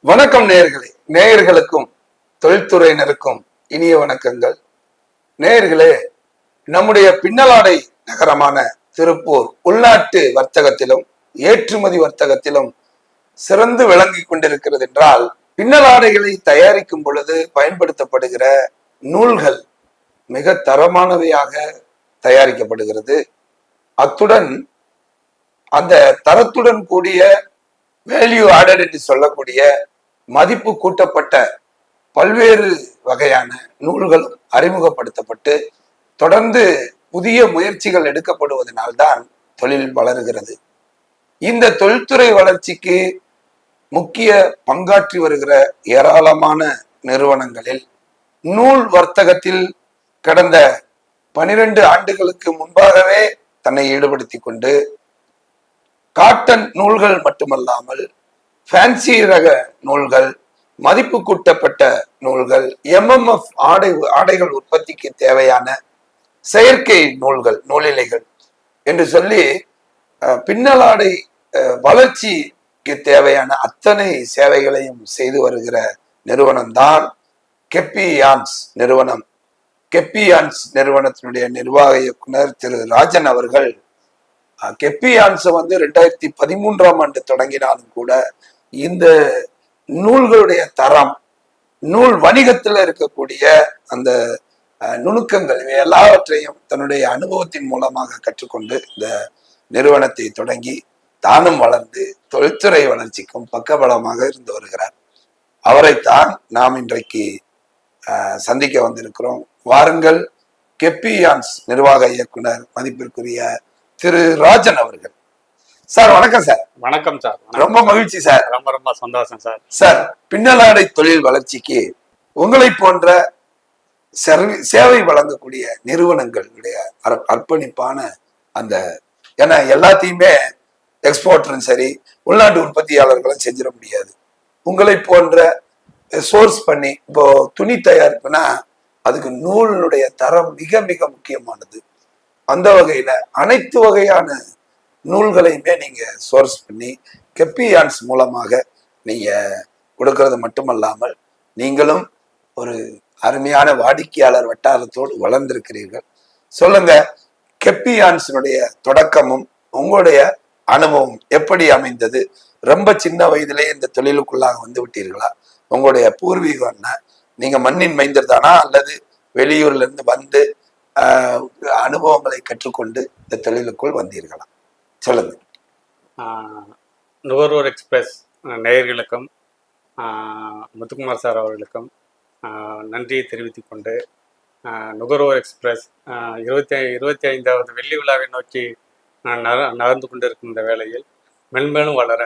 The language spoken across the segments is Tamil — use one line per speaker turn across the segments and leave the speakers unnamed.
வணக்கம் நேயர்களே. நேயர்களுக்கும் தொழில்துறையினருக்கும் இனிய வணக்கங்கள். நேயர்களே, நம்முடைய பின்னலாடை நகரமான திருப்பூர் உள்நாட்டு வர்த்தகத்திலும் ஏற்றுமதி வர்த்தகத்திலும் சிறந்து விளங்கி கொண்டிருக்கிறது என்றால், பின்னலாடைகளை தயாரிக்கும் பொழுது பயன்படுத்தப்படுகிற நூல்கள் மிக தரமானவையாக தயாரிக்கப்படுகிறது. அத்துடன் அந்த தரத்துடன் கூடிய வேல்யூ ஆடட் என்று சொல்லக்கூடிய மதிப்பு கூட்டப்பட்ட பல்வேறு வகையான நூல்களும் அறிமுகப்படுத்தப்பட்டு தொடர்ந்து புதிய முயற்சிகள் எடுக்கப்படுவதனால்தான் தொழில் வளருகிறது. இந்த தொழில்துறை வளர்ச்சிக்கு முக்கிய பங்காற்றி வருகிற ஏராளமான நிறுவனங்களில் நூல் வர்த்தகத்தில் கடந்த 12 ஆண்டுகளுக்கு முன்பாகவே தன்னை ஈடுபடுத்தி கொண்டு காட்டன் நூல்கள் மட்டுமல்லாமல் ஃபேன்சி ரக நூல்கள், மதிப்பு கூட்டப்பட்ட நூல்கள், எம்எம்எஃப் ஆடைகள் உற்பத்திக்கு தேவையான செயற்கை நூல்கள், நூலிலைகள் என்று சொல்லி பின்னலாடை வளர்ச்சிக்கு தேவையான அத்தனை சேவைகளையும் செய்து வருகிற நிறுவனம் தான் கெப்பி யான்ஸ் நிறுவனம். கெப்பி யான்ஸ் நிறுவனத்தினுடைய நிர்வாக இயக்குனர் திரு ராஜன் அவர்கள் கெப்பி யான்ஸை 2013ஆம் ஆண்டு தொடங்கினாலும் கூட இந்த நூல்களுடைய தரம், நூல் வணிகத்தில் இருக்கக்கூடிய அந்த நுணுக்கங்கள் எல்லாவற்றையும் தன்னுடைய அனுபவத்தின் மூலமாக கற்றுக்கொண்டு இந்த நிறுவனத்தை தொடங்கி தானும் வளர்ந்து தொழில்துறை வளர்ச்சிக்கும் பக்கபலமாக இருந்து வருகிறார். அவரைத்தான் நாம் இன்றைக்கு சந்திக்க வந்திருக்கிறோம். வாருங்கள், கெப்பி யான்ஸ் நிர்வாக இயக்குனர் மதிப்பிற்குரிய திரு ராஜன் அவர்கள். சார் வணக்கம் சார்.
வணக்கம் சார்.
ரொம்ப மகிழ்ச்சி சார்.
ரொம்ப ரொம்ப சந்தோஷம் சார்.
சார், பின்னலாடை தொழில் வளர்ச்சிக்கு உங்களை போன்ற சேவை வழங்கக்கூடிய நிறுவனங்களுடைய அர்ப்பணிப்பான அந்த, ஏன்னா எல்லாத்தையுமே எக்ஸ்போர்ட்டரும் சரி உள்நாட்டு உற்பத்தியாளர்களும் செஞ்சிட முடியாது. உங்களை போன்ற சோர்ஸ் பண்ணி, இப்போ துணி தயாரிப்புனா அதுக்கு நூலினுடைய தரம் மிக மிக முக்கியமானது. அந்த வகையில அனைத்து வகையான நூல்களையுமே நீங்க சோர்ஸ் பண்ணி கெப்பி யான்ஸ் மூலமாக நீங்க கொடுக்கறது மட்டுமல்லாமல் நீங்களும் ஒரு அருமையான வாடிக்கையாளர் வட்டாரத்தோடு வளர்ந்திருக்கிறீர்கள். சொல்லுங்க, கெப்பி யான்ஸினுடைய தொடக்கமும் உங்களுடைய அனுபவம் எப்படி அமைந்தது? ரொம்ப சின்ன வயதிலே இந்த தொழிலுக்குள்ளாக வந்து விட்டீர்களா? உங்களுடைய பூர்வீகம் என்ன? நீங்க மண்ணின் மைந்தர் தானா அல்லது வெளியூர்ல இருந்து வந்து அனுபவங்களை கற்றுக்கொண்டு இந்த தொழிலுக்குள் வந்தீர்களா? சொல்லுங்க.
நுகர்வோர் எக்ஸ்பிரஸ் நேயர்களுக்கும் முத்துக்குமார் சார் அவர்களுக்கும் நன்றியை தெரிவித்துக் கொண்டு, நுகர்வோர் எக்ஸ்பிரஸ் 25வது வெள்ளி விழாவை நோக்கி நகர்ந்து கொண்டிருக்கும் இந்த வேளையில் மென்மேலும் வளர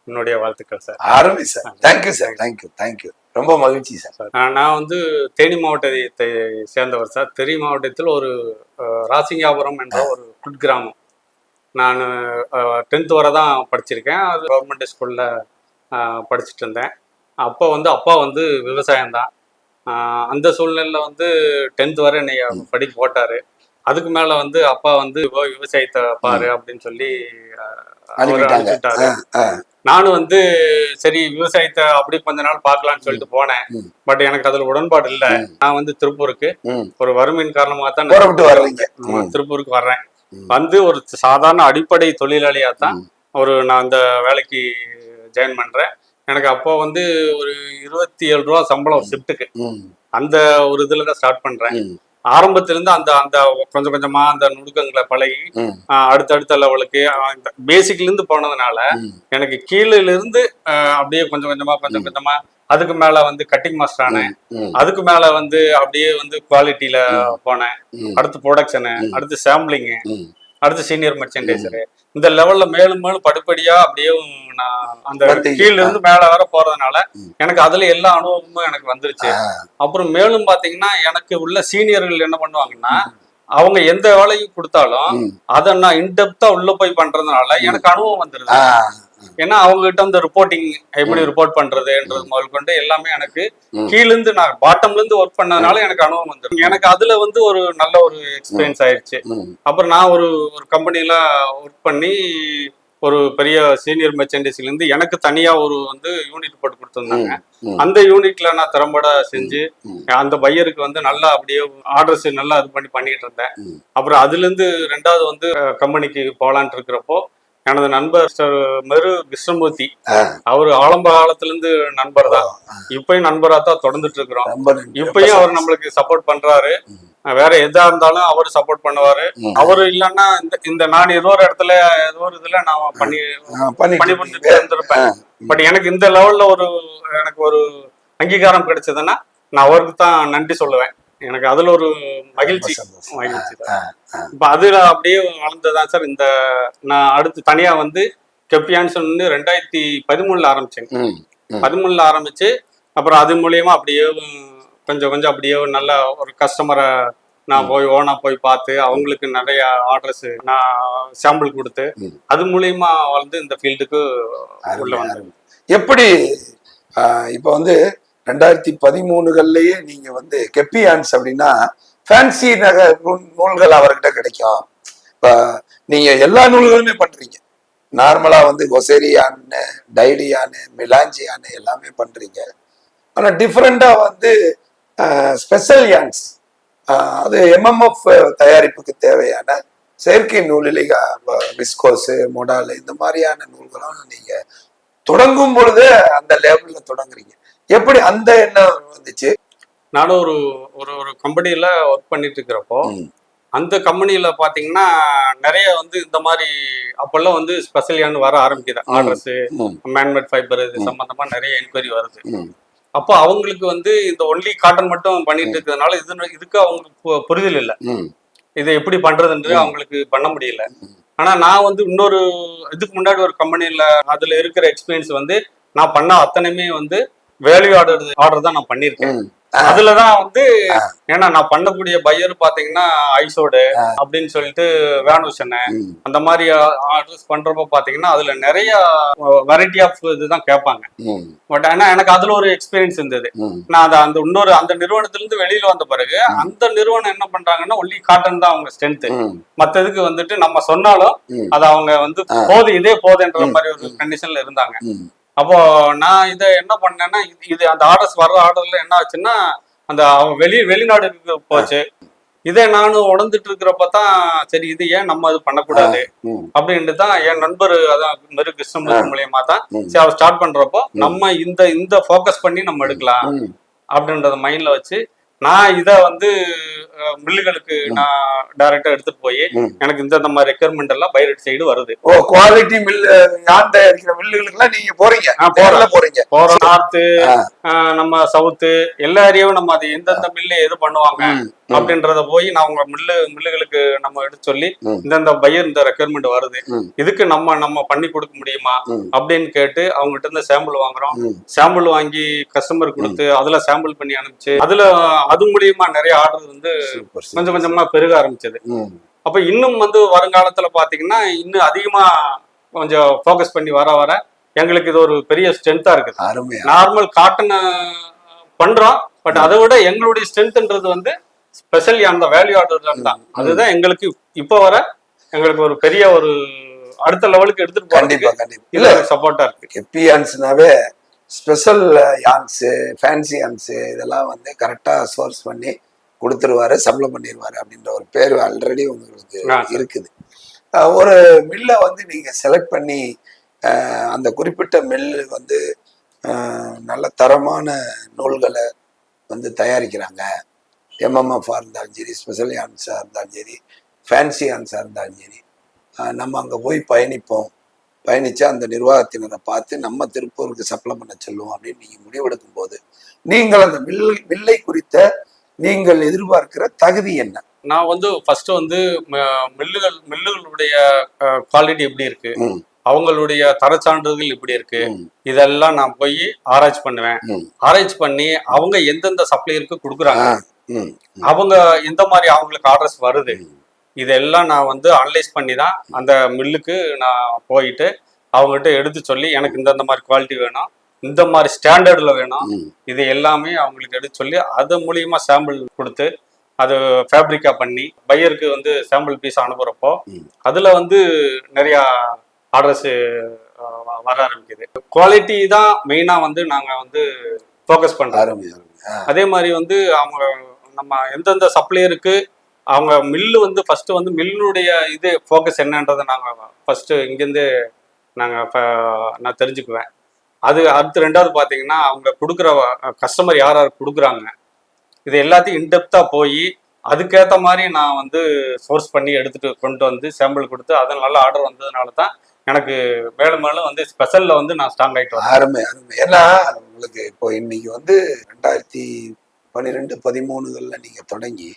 என்னுடைய வாழ்த்துக்கள் சார்.
ஆரம்பி sir. Thank you sir. Thank you thank you. ரொம்ப மகிழ்ச்சி சார்.
நான் தேனி மாவட்டத்தை சேர்ந்தவர் சார். தேனி மாவட்டத்தில் ஒரு ராசிங்காபுரம் என்ற ஒரு குட்கிராமம். நான் 10th வரை தான் படிச்சிருக்கேன். அது கவர்மெண்ட் ஸ்கூலில் படிச்சுட்டு இருந்தேன். அப்போ அப்பா விவசாயம்தான். அந்த சூழ்நிலையில் 10th வரை என்னை படிக்க போட்டார். அதுக்கு மேலே அப்பா விவசாயத்தை பாரு அப்படின்னு சொல்லி அனுப்பிச்சுட்டாரு. நானும் சரி விவசாயத்தை அப்படி கொஞ்ச நாள் பார்க்கலான்னு சொல்லிட்டு போனேன். பட் எனக்கு அதுல உடன்பாடு இல்லை. நான் திருப்பூருக்கு ஒரு வறுமையின் காரணமாக தான் திருப்பூருக்கு வர்றேன். ஒரு சாதாரண அடிப்படை தொழிலாளியா தான் நான் அந்த வேலைக்கு ஜாயின் பண்றேன். எனக்கு அப்போ ஒரு 27 ரூபா சம்பளம் ஒரு ஷிஃப்ட்டுக்கு. அந்த ஒரு இதுல தான் ஸ்டார்ட் பண்றேன். ஆரம்பத்திலிருந்து அந்த அந்த கொஞ்சம் கொஞ்சமா அந்த நுணுக்கங்களை பழகி அடுத்தடுத்த லெவலுக்கு பேசிக்ல இருந்து போனதுனால எனக்கு கீழே இருந்து அப்படியே கொஞ்சம் கொஞ்சமா அதுக்கு மேல கட்டிங் மாஸ்டர் ஆனேன். அதுக்கு மேல அப்படியே குவாலிட்டியில போனேன். அடுத்து ப்ரொடக்ஷனு, அடுத்து சாம்பிளிங்கு, அடுத்து சீனியர் மெர்ச்சன்டைசரு. இந்த லெவல்ல மேலும் மேலும் படிப்படியா அப்படியே நான் அந்த கீழ இருந்து மேல வர போறதுனால எனக்கு அதுல எல்லா அனுபவமும் எனக்கு வந்துருச்சு. அப்புறம் மேலும் பாத்தீங்கன்னா எனக்கு உள்ள சீனியர்கள் என்ன பண்ணுவாங்கன்னா, அவங்க எந்த வேலையும் கொடுத்தாலும் அதை நான் இன்டெப்தா உள்ள போய் பண்றதுனால எனக்கு அனுபவம் வந்துருது. ஏன்னா அவங்க கிட்ட ரிப்போர்ட்டிங் எப்படி ரிப்போர்ட் பண்றதுன்றது முதல் கொண்டு எல்லாமே எனக்கு கீழ இருந்து நான் பாட்டம்ல இருந்து ஒர்க் பண்ணதுனால எனக்கு அனுபவம் வந்துடும். எனக்கு அதுல ஒரு நல்ல ஒரு எக்ஸ்பீரியன்ஸ் ஆயிடுச்சு. அப்புறம் நான் ஒரு கம்பெனில ஒர்க் பண்ணி ஒரு பெரிய சீனியர் மெர்ச்சன்டைஸ்ல இருந்து எனக்கு தனியா ஒரு வந்து யூனிட் போட்டு கொடுத்துருந்தாங்க.
ம்.
அந்த யூனிட்ல நான் திறம்பட செஞ்சு
ம்.
அந்த பையருக்கு வந்து நல்லா அப்படியே ஆர்டர்ஸ் நல்லா இது பண்ணிட்டு இருந்தேன்.
ம்.
அப்புறம் அதுல இருந்து 2வது வந்து கம்பெனிக்கு போலான்ட்டு இருக்கிறப்போ எனது நண்பர் மெரு கிருஷ்ணமூர்த்தி,
ஆ.
அவரு ஆரம்ப காலத்துல இருந்து நண்பர் தான், இப்பயும் நண்பரா தான் தொடர்ந்துட்டு இருக்கிறோம்.
ரொம்ப நன்றி.
இப்பயும் அவர் நம்மளுக்கு சப்போர்ட் பண்றாரு.
ம்.
வேற எதா இருந்தாலும் அவரு சப்போர்ட் பண்ணுவாரு.
ம்.
அவரு இல்லைன்னா இந்த நான் ஏதோ ஒரு இடத்துல ஏதோ ஒரு இதுல நான் பண்ணி
பண்ணிட்டு
கொடுத்துட்டு இருந்திருப்பேன். பட் எனக்கு இந்த லெவல்ல எனக்கு ஒரு அங்கீகாரம் கிடைச்சதுன்னா நான் அவருக்கு தான் நன்றி சொல்லுவேன். எனக்கு அதுல ஒரு மகிழ்ச்சி
சந்தோஷம்.
மகிழ்ச்சி தான்.
ஆ, ஆ.
இப்ப அதுல அப்படியே வளர்ந்ததுதான் சார். நான் அடுத்து தனியா வந்து கெப்பியான்ஸ் 2013 ஆரம்பிச்சேன்.
ம். ம்.
13 ஆரம்பிச்சு அப்புறம் அது மூலியமா அப்படியே கொஞ்சம் கொஞ்சம் அப்படியே நல்ல ஒரு கஸ்டமரை நான் போய் ஓனா போய் பார்த்து அவங்களுக்கு நிறைய ஆர்டர்ஸ் நான் சாம்பிள் கொடுத்து
ம்.
அது மூலியமா வந்து இந்த ஃபீல்டுக்கு உள்ள
அருமை,
வந்தேன்.
அருமை. எப்படி இப்ப வந்து 2013கள்லயே நீங்க வந்து கெப்பியான்ஸ் அப்படின்னா ஃபேன்சி நூல்கள் அவர்கிட்ட கிடைக்கும். இப்ப நீங்க எல்லா நூல்களுமே பண்றீங்க. நார்மலா வந்து கொசேரியான்னு, டைடியான்னு, மிலாஞ்சியான்னு எல்லாமே பண்றீங்க. ஆனா டிஃப்ரெண்டா வந்து ஸ்பெஷல் யான்ஸ், அது எம்எம்எஃப் தயாரிப்புக்கு தேவையான செயற்கை நூலிலே விஸ்கோஸ், மொடால் இந்த மாதிரியான நூல்களும் நீங்க தொடங்கும் பொழுது அந்த லேபிள்ல தொடங்குறீங்க. எப்படி அந்த எண்ணம் வந்துச்சு?
நானும் ஒரு ஒரு ஒரு கம்பெனியில ஒர்க் பண்ணிட்டு இருக்கிறப்போ
ம்.
அந்த கம்பெனியில பாத்தீங்கன்னா நிறைய வந்து இந்த மாதிரி அப்பெல்லாம் வந்து ஸ்பெஷல் யான் வர ஆரம்பிக்குது. ஆர்டர்ஸ்,
ம்.
மேன்மேட் ஃபைபர் இது சம்பந்தமா நிறைய என்கொயரி வருது.
ம்.
அப்போ அவங்களுக்கு வந்து இந்த ஒன்லி காட்டன் மட்டும் பண்ணிட்டு இருக்கிறதுனால இதுக்கு அவங்களுக்கு புரிதல் இல்லை.
ம்.
இதை எப்படி பண்றதுன்றது அவங்களுக்கு பண்ண முடியல. ஆனா நான் வந்து இன்னொரு இதுக்கு முன்னாடி ஒரு கம்பெனில அதுல இருக்கிற எக்ஸ்பீரியன்ஸ் வந்து நான் பண்ண அத்தனையுமே வந்து வேல்யூ ஆர்டர் தான் நான் பண்ணியிருக்கேன்.
ம்.
அதுலதான் வந்து ஏன்னா நான் பண்ணக்கூடிய பையர் பாத்தீங்கன்னா ஐசோடு அப்படின்னு சொல்லிட்டு வேனுஷனு
ம்.
அந்த மாதிரி ஆர்டர்ஸ் பண்றப்ப பாத்தீங்கன்னா அதுல நிறைய வெரைட்டி ஆஃப் இதுதான் கேட்பாங்க.
ம்.
பட் ஆனா எனக்கு அதுல ஒரு எக்ஸ்பீரியன்ஸ் இருந்தது.
ம்.
நான் அந்த நிறுவனத்துல இருந்து வெளியில வந்த பிறகு அந்த நிறுவனம் என்ன பண்றாங்கன்னா ஒன்லி காட்டன் தான் அவங்க ஸ்ட்ரென்த்.
ம்.
மத்ததுக்கு வந்துட்டு நம்ம சொன்னாலும்
ம்.
அது அவங்க வந்து இதே போதுன்ற மாதிரி ஒரு கண்டிஷன்ல இருந்தாங்க.
ம்.
அப்போ நான் இதை என்ன பண்ணேன்னா இது அந்த ஆர்டர்ஸ் வர்ற ஆர்டர்ல என்ன ஆச்சுன்னா அந்த வெளிநாடுக்கு போச்சு. இதை நானும் உணர்ந்துட்டு இருக்கிறப்பதான் சரி இது ஏன் நம்ம அது பண்ணக்கூடாது
ம்.
அப்படின்ட்டு தான் என் நண்பர் அதான் மெரு கிருஷ்ணமூர்த்தி மூலியமா தான்
ம்.
சரி அவர் ஸ்டார்ட் பண்றப்போ நம்ம இந்த ஃபோக்கஸ் பண்ணி நம்ம எடுக்கலாம்
ம்.
அப்படின்றத மைண்ட்ல வச்சு நான் இதை வந்து மில்லுகளுக்கு நான் டைரக்டா எடுத்துட்டு போய் எனக்கு இந்த மாதிரி ரெக்யர்மெண்ட் எல்லாம் பைரட் சைடு வருது.
ஓ, குவாலிட்டி மில் யான் தயாரிக்கிற மில்லுகளுக்குலாம் நீங்க போறீங்க?
போறோம். நார்த்து, நம்ம சவுத்து எல்லா ஏரியாவும் நம்ம அது எந்தெந்த மில்லு எது பண்ணுவாங்க அப்படின்றத போய் நான் உங்க மில்லுகளுக்கு நம்ம எடுத்து சொல்லி இந்த பையர் இந்த ரெக்யர்மெண்ட் வருது, இதுக்கு நம்ம பண்ணி கொடுக்க முடியுமா அப்படின்னு கேட்டு அவங்ககிட்ட இருந்து சாம்பிள் வாங்குறோம். சாம்பிள் வாங்கி கஸ்டமர் கொடுத்து அதுல சாம்பிள் பண்ணி அனுப்பிச்சு அதுல அது மூலியமா நிறைய ஆர்டர் வந்து கொஞ்சம் கொஞ்சமா பெருக ஆரம்பிச்சது. அப்ப இன்னும் வந்து வருங்காலத்துல பாத்தீங்கன்னா இன்னும் அதிகமா கொஞ்சம் ஃபோக்கஸ் பண்ணி வர எங்களுக்கு இது ஒரு பெரிய ஸ்ட்ரென்த்தா இருக்குது. நார்மல் காட்டன் பண்றோம், பட் அதை விட எங்களுடைய ஸ்ட்ரென்த்ன்றது வந்து ஸ்பெஷல் அந்த வேல்யூ ஆர்டர் தான். அதுதான் எங்களுக்கு இப்போ எங்களுக்கு ஒரு பெரிய ஒரு அடுத்த லெவலுக்கு எடுத்துட்டு போறதுக்கு சப்போர்ட்டா இருக்கு.
கெப்பியான்ஸ்னாவே ஸ்பெஷல் யான்ஸு, ஃபேன்சி யான்ஸு இதெல்லாம் வந்து கரெக்டாக சோர்ஸ் பண்ணி கொடுத்துருவாரு, சப்ளை பண்ணிடுவாரு அப்படின்ற ஒரு பேர் ஆல்ரெடி உங்களுக்கு இருக்குது. ஒரு மில்லை வந்து நீங்கள் செலக்ட் பண்ணி அந்த குறிப்பிட்ட மில்லு வந்து நல்ல தரமான நூல்களை வந்து தயாரிக்கிறாங்க. எம்எம்எஃபாக இருந்தாலும் சரி, ஸ்பெஷல் யான்ஸாக இருந்தாலும் சரி, ஃபேன்சி யான்ஸாக இருந்தாலும் சரி, நம்ம அங்கே போய் பயணிச்சா அந்த நிர்வாகத்தினரை பார்த்து நம்ம திருப்பூருக்கு சப்ளை பண்ண சொல்லுவோம் அப்படின்னு நீங்க முடிவெடுக்கும் போது நீங்கள் அந்த மில்லை குறித்த நீங்கள் எதிர்பார்க்கிற தகுதி என்ன?
நான் வந்து ஃபர்ஸ்ட் வந்து மில்லுகளுடைய குவாலிட்டி எப்படி இருக்கு, அவங்களுடைய தரச்சான்றிதழ்கள் எப்படி இருக்கு, இதெல்லாம் நான் போய் ஆராய்ச்சி பண்ணுவேன். ஆராய்ச்சி பண்ணி அவங்க எந்தெந்த சப்ளையருக்கு கொடுக்குறாங்க, அவங்க எந்த மாதிரி அவங்களுக்கு ஆர்டர்ஸ் வருது, இதெல்லாம் நான் வந்து அனலைஸ் பண்ணி தான் அந்த மில்லுக்கு நான் போயிட்டு அவங்ககிட்ட எடுத்து சொல்லி எனக்கு இந்த மாதிரி குவாலிட்டி வேணும், இந்த மாதிரி ஸ்டாண்டர்ட்ல வேணும், இது எல்லாமே அவங்களுக்கு எடுத்து சொல்லி அது மூலியமா சாம்பிள் கொடுத்து அது ஃபேப்ரிக்கா பண்ணி பையருக்கு வந்து சாம்பிள் பீஸ் அனுப்புறப்போ அதுல வந்து நிறைய ஆர்டர்ஸ் வர ஆரம்பிக்குது. குவாலிட்டி தான் மெயினா வந்து நாங்க வந்து ஃபோக்கஸ் பண்றோம்.
அருமை அருமை.
அதே மாதிரி வந்து அவங்க நம்ம எந்தெந்த சப்ளையருக்கு அவங்க மில்லு வந்து ஃபர்ஸ்ட் வந்து மில்லுடைய இது ஃபோக்கஸ் என்னன்றதை நாங்க ஃபர்ஸ்ட் இங்கேருந்து நான் தெரிஞ்சுக்குவேன். அது அடுத்து ரெண்டாவது பார்த்தீங்கன்னா அவங்க கொடுக்குற கஸ்டமர் யார் யார் கொடுக்குறாங்க இது எல்லாத்தையும் இன்டெப்தா போய் அதுக்கேற்ற மாதிரி நான் வந்து சோர்ஸ் பண்ணி எடுத்துட்டு கொண்டு வந்து சாம்பிள் கொடுத்து அதில் நல்ல ஆர்டர் வந்ததுனால தான் எனக்கு மேலும் மேலும் வந்து ஸ்பெஷல்ல வந்து நான் ஸ்ட்ராங் ஆகிட்டு வரேன்.
அருமை அருமை. ஏன்னா உங்களுக்கு இப்போ இன்னைக்கு வந்து 2012-13 நீங்க தொடங்கி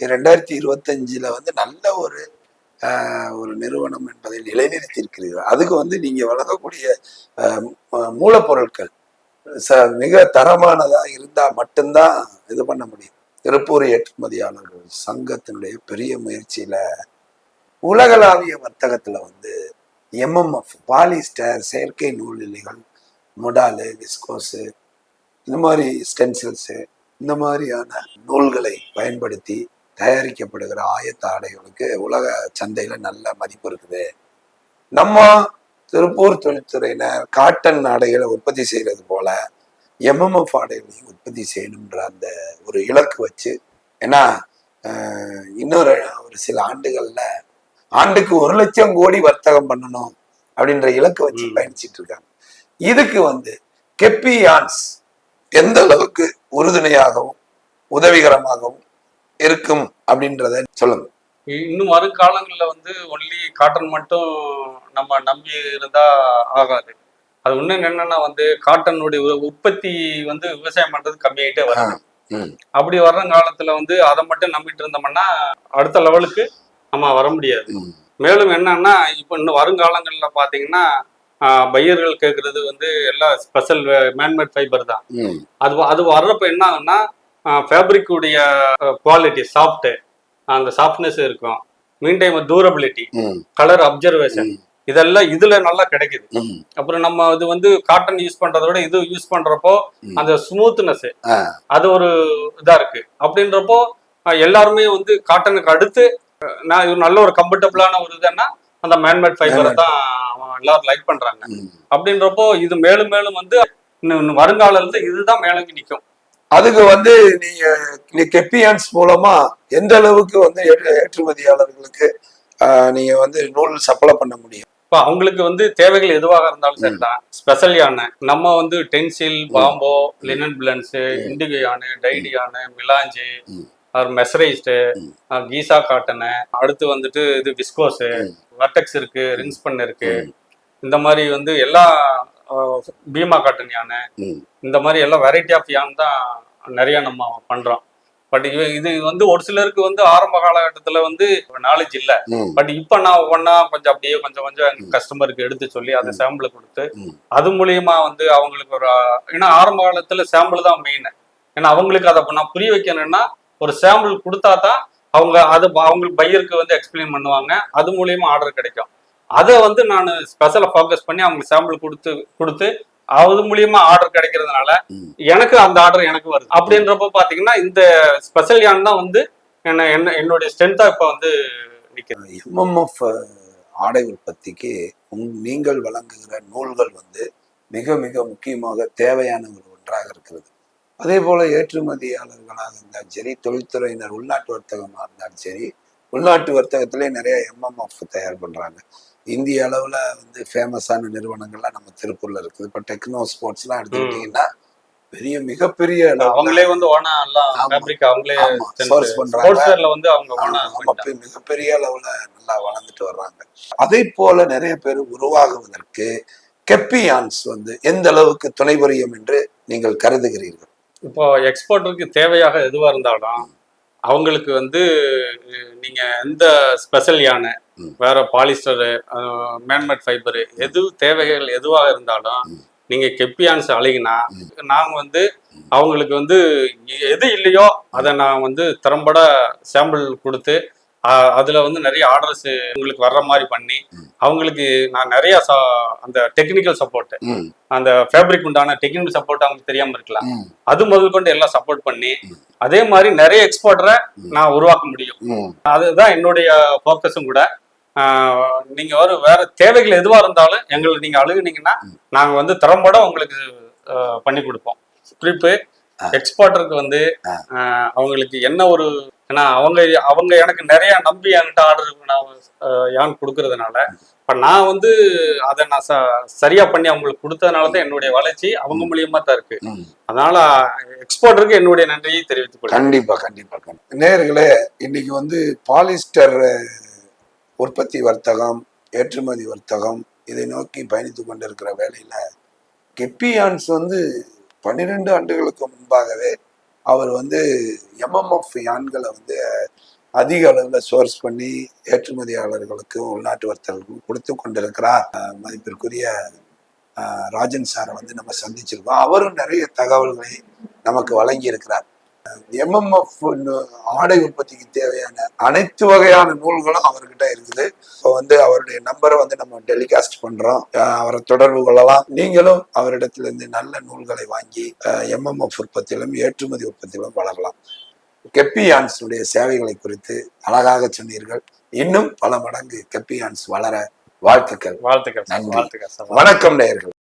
2025 வந்து நல்ல ஒரு நிறுவனம் என்பதை நிலைநிறுத்தியிருக்கிறீர்கள். அதுக்கு வந்து நீங்க வழங்கக்கூடிய மூலப்பொருட்கள் மிக தரமானதா இருந்தா மட்டும்தான் இது பண்ண முடியும். திருப்பூர் ஏற்றுமதியாளர்கள் சங்கத்தினுடைய பெரிய முயற்சியில உலகளாவிய வர்த்தகத்துல வந்து எம்எம்எஃப், பாலிஸ்டர், செயற்கை நூல் இலைகள், முடாலு, விஸ்கோஸு, இந்த மாதிரி ஸ்டென்சில்ஸு, இந்த மாதிரியான நூல்களை பயன்படுத்தி தயாரிக்கப்படுகிற ஆயத்த ஆடைகளுக்கு உலக சந்தையில நல்ல மதிப்பு இருக்குது. நம்ம திருப்பூர் தொழில்துறையினர் காட்டன் ஆடைகளை உற்பத்தி செய்யறது போல எம்எம்எஃப் ஆடைகளையும் உற்பத்தி செய்யணுன்ற அந்த ஒரு இலக்கு வச்சு, ஏன்னா இன்னொரு சில ஆண்டுகள்ல ஆண்டுக்கு 1 லட்சம் கோடி வர்த்தகம் பண்ணணும் அப்படின்ற இலக்கு வச்சு பயணிச்சிட்டு இருக்காங்க. இதுக்கு வந்து கெப்பியான்ஸ் எந்த அளவுக்கு உறுதுணையாகவும் உதவிகரமாகவும் இருக்கும் அப்படின்றத சொல்லுங்க.
இன்னும் வருங்காலங்களில் வந்து ஒன்லி காட்டன் மட்டும் நம்ம நம்பி இருந்தா ஆகாது. அது இன்னும் என்னன்னா வந்து காட்டனுடைய உற்பத்தி வந்து விவசாயம் பண்றது கம்மியாயிட்டே வருது. அப்படி வர்ற காலத்துல வந்து அதை மட்டும் நம்பிட்டு இருந்தோம்னா அடுத்த லெவலுக்கு நம்ம வர முடியாது. மேலும் என்னன்னா இப்போ இன்னும் வருங்காலங்கள்ல பாத்தீங்கன்னா பையர்கள் கேட்கறது வந்து எல்லாம் ஸ்பெஷல் மேன்மேட் ஃபைபர் தான். அது வர்றப்ப என்ன ஆகுன்னா ஃபேப்ரிக் உடைய குவாலிட்டி சாஃப்ட், அந்த சாஃப்ட்னஸ் இருக்கும், mean time durability, colour observation, இதெல்லாம் இதுல நல்லா கிடைக்குது. அப்புறம் நம்ம இது வந்து காட்டன் யூஸ் பண்றதை விட இது யூஸ் பண்றப்போ அந்த ஸ்மூத்னஸ் அது ஒரு இதா இருக்கு. அப்படின்றப்போ எல்லாருமே வந்து காட்டனுக்கு அடுத்து நான் நல்ல ஒரு கம்ஃபர்டபுளான ஒரு இதுன்னா அந்த மேன்மேட் ஃபைபரை தான் எல்லாரும் லைக் பண்றாங்க. அப்படின்றப்போ இது மேலும் மேலும் வந்து வருங்காலத்துல இதுதான் மேலங்கி நிற்கும்.
அதுக்கு வந்து நீங்க கெப்பியான்ஸ் மூலமா எந்த அளவுக்கு வந்து ஏற்றுமதியாளர்களுக்கு நீங்க வந்து நூல் சப்ளை பண்ண முடியும்?
இப்போ அவங்களுக்கு வந்து தேவைகள் எதுவாக இருந்தாலும் சரிதான். ஸ்பெஷல் யானை நம்ம வந்து டென்சில், பாம்போ, லினன் பிளன்ஸு, இண்டிகோ யானை, டைடி யானை, மிலாஞ்சி, மெசரைஸ்டு, கீசா காட்டனு, அடுத்து வந்துட்டு இது விஸ்கோஸு, வர்டெக்ஸ் இருக்கு, ரின்ஸ் பண்ண இருக்கு, இந்த மாதிரி வந்து எல்லா பீமா காட்டன் யானை, இந்த மாதிரி எல்லாம் வெரைட்டி ஆஃப் யானை தான் நிறைய நம்ம பண்றோம். பட் இது வந்து ஒரு சிலருக்கு வந்து ஆரம்ப காலகட்டத்துல வந்து நாலேஜ் இல்லை. பட் இப்ப நான் ஒவ்வொன்னா கொஞ்சம் அப்படியே கொஞ்சம் கொஞ்சம் கஸ்டமருக்கு எடுத்து சொல்லி அதை சாம்பிள் கொடுத்து அது மூலியமா வந்து அவங்களுக்கு ஒரு, ஏன்னா ஆரம்ப காலத்துல சாம்பிள் தான் மெயின். ஏன்னா அவங்களுக்கு அதை நான் புரிய வைக்கணும்னா ஒரு சாம்பிள் கொடுத்தா தான் அவங்க அது அவங்களுக்கு பையருக்கு வந்து எக்ஸ்பிளைன் பண்ணுவாங்க, அது மூலியமா ஆர்டர் கிடைக்கும். அதை வந்து நான் ஸ்பெஷலா ஃபோக்கஸ் பண்ணி அவங்களுக்கு சாம்பிள் கொடுத்து அது மூலியமா ஆர்டர் கிடைக்கிறதுனால எனக்கு அந்த ஆர்டர் எனக்கு வருது. அப்படின்றப்ப பாத்தீங்கன்னா இந்த ஸ்பெஷல் யான் தான் வந்து என்னுடைய ஸ்ட்ரென்த்தா இப்ப வந்து நிற்கிறது.
எம்எம்எஃப் ஆடை உற்பத்திக்கு நீங்கள் வழங்குகிற நூல்கள் வந்து மிக மிக முக்கியமாக தேவையான ஒரு ஒன்றாக இருக்கிறது. அதே போல ஏற்றுமதியாளர்களாக இருந்தாலும் சரி, தொழில்துறையினர் உள்நாட்டு வர்த்தகமாக இருந்தாலும் சரி, உள்நாட்டு வர்த்தகத்திலே நிறைய எம்எம்எஃப் தயார் பண்றாங்க. இந்திய அளவுல வந்து ஃபேமஸான நிறுவனங்கள்லாம் நம்ம திருப்பூர்ல இருக்குது. இப்போ டெக்னோ ஸ்போர்ட்ஸ்லாம் எடுத்துக்கிட்டீங்கன்னா பெரிய மிகப்பெரிய
அவங்களே வந்து ஓனா எல்லாம் ஃபேப்ரிக் அவங்களே
சோர்ஸ் பண்றாங்க.
வந்து அவங்க
மிகப்பெரிய அளவுல நல்லா வளர்ந்துட்டு வர்றாங்க. அதே போல நிறைய பேர் உருவாகுவதற்கு கெப்பியான்ஸ் வந்து எந்த அளவுக்கு துணை புரியும் என்று நீங்கள் கருதுகிறீர்கள்?
இப்போ எக்ஸ்போர்ட்டருக்கு தேவையாக எதுவா இருந்தாலும் அவங்களுக்கு வந்து நீங்க எந்த ஸ்பெஷல் யானை, வேற பாலிஸ்டரு, மேன்மேட் ஃபைபரு, எது தேவைகள் எதுவாக இருந்தாலும் நீங்க கெப்பியான்ஸ் அழகினா நாங்க வந்து அவங்களுக்கு வந்து எது இல்லையோ அதை நான் வந்து திறம்பட சாம்பிள் கொடுத்து அதுல வந்து நிறைய ஆர்டர்ஸ் உங்களுக்கு வர்ற மாதிரி பண்ணி அவங்களுக்கு நான் நிறைய அந்த டெக்னிக்கல் சப்போர்ட், அந்த ஃபேப்ரிக் உண்டான டெக்னிக்கல் சப்போர்ட் அவங்களுக்கு தெரியாம இருக்கலாம், அது முதல் கொண்டு எல்லாம் சப்போர்ட் பண்ணி அதே மாதிரி நிறைய எக்ஸ்போர்ட்டரை நான் உருவாக்க முடியும். அதுதான் என்னுடைய ஃபோக்கஸும் கூட. நீங்க வேற தேவைகள் எதுவா இருந்தாலும் எங்களை நீங்க அழுகுனீங்கன்னா நாங்க வந்து திறம்பட உங்களுக்கு பண்ணி கொடுப்போம். குறிப்பு எக்ஸ்போர்ட்டருக்கு வந்து அவங்களுக்கு என்ன ஒரு, ஏன்னா அவங்க அவங்க எனக்கு நிறைய நம்பி என்கிட்ட ஆர்டர் யான் கொடுக்கறதுனால இப்ப நான் வந்து அதை நான் சரியா பண்ணி அவங்களுக்கு கொடுத்ததுனால தான் என்னுடைய வளர்ச்சி அவங்க மூலியமா தான் இருக்கு. அதனால எக்ஸ்போர்ட்டருக்கு என்னுடைய நன்றியை தெரிவித்துக் கொள்கிறேன்.
கண்டிப்பா கண்டிப்பா. நேயர்களே, இன்னைக்கு வந்து பாலிஸ்டர் உற்பத்தி வர்த்தகம், ஏற்றுமதி வர்த்தகம் இதை நோக்கி பயணித்து கொண்டிருக்கிற வேளையில கெப்பி யான்ஸ் வந்து 12 ஆண்டுகளுக்கு முன்பாகவே அவர் வந்து MMF யான்களை வந்து அதிக அளவில் சோர்ஸ் பண்ணி ஏற்றுமதியாளர்களுக்கும் உள்நாட்டு வர்த்தகர்களுக்கும் கொடுத்து கொண்டிருக்கிறார். மதிப்பிற்குரிய ராஜன் சாரை வந்து நம்ம சந்திச்சிருக்கோம். அவரும் நிறைய தகவல்களை நமக்கு வழங்கி இருக்கிறார். MMF ஆடை உற்பத்திக்கு தேவையான அனைத்து வகையான நூல்களும் அவர்கிட்ட இருக்குது. இப்போ வந்து அவருடைய நம்பரை வந்து நம்ம டெலிகாஸ்ட் பண்றோம், அவரை தொடர்பு கொள்ளலாம். நீங்களும் அவரிடத்திலிருந்து நல்ல நூல்களை வாங்கி MMF உற்பத்தியிலும் ஏற்றுமதி உற்பத்தியிலும் வளரலாம். கெப்பி யான்ஸுடைய சேவைகளை குறித்து அழகாக சொன்னீர்கள். இன்னும் பல மடங்கு கெப்பி யான்ஸ் வளர வாழ்த்துக்கள்.
வாழ்த்துக்கள்.
நன்றி. வணக்கம் நேயர்கள்.